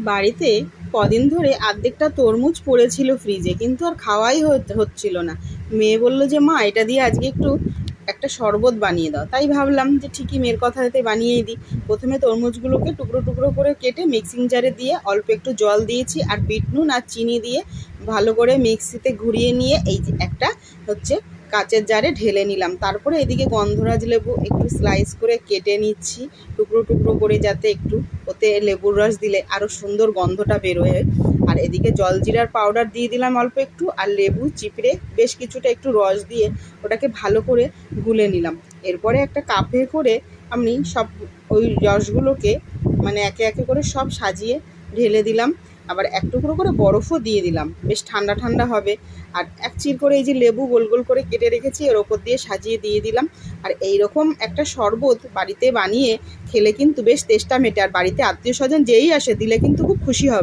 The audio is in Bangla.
বাড়িতে কদিন ধরে অর্ধেকটা তরমুজ পড়েছিল ফ্রিজে, কিন্তু আর খাওয়াই হচ্ছিল না। মেয়ে বলল যে মা এটা দিয়ে আজকে একটু একটা শরবত বানিয়ে দাও। তাই ভাবলাম যে ঠিকই মেয়ের কথাতে বানিয়েই দিই। প্রথমে তরমুজগুলোকে টুকরো টুকরো করে কেটে মিক্সিং জারে দিয়ে অল্প একটু জল দিয়েছি আর বিট নুন আর চিনি দিয়ে ভালো করে মিক্সিতে ঘুরিয়ে নিয়ে এই যে একটা হচ্ছে কাচের জারে ঢেলে নিলাম। তারপরে এদিকে গন্ধরাজ লেবু একটু স্লাইস করে কেটে নিচ্ছি টুকরো টুকরো করে, যাতে একটু ওতে লেবুর রস দিলে আরও সুন্দর গন্ধটা বেরোয়। আর এদিকে জলজিরার পাউডার দিয়ে দিলাম অল্প একটু, আর লেবু চিপড়ে বেশ কিছুটা একটু রস দিয়ে ওটাকে ভালো করে গুলে নিলাম। এরপরে একটা কাপে করে আমি সব ওই রসগুলোকে মানে একে একে করে সব সাজিয়ে ঢেলে দিলাম। আবার এক টুকরো করে বরফও দিয়ে দিলাম, বেশ ঠান্ডা ঠান্ডা হবে। আর এক চির করে এই যে লেবু গোল গোল করে কেটে রেখেছি এর ওপর দিয়ে সাজিয়ে দিয়ে দিলাম। আর এই রকম একটা শরবত বাড়িতে বানিয়ে খেলে কিন্তু বেশ তেষ্টা মেটে, আর বাড়িতে আত্মীয় স্বজন যেই আসে দিলে কিন্তু খুব খুশি হবে।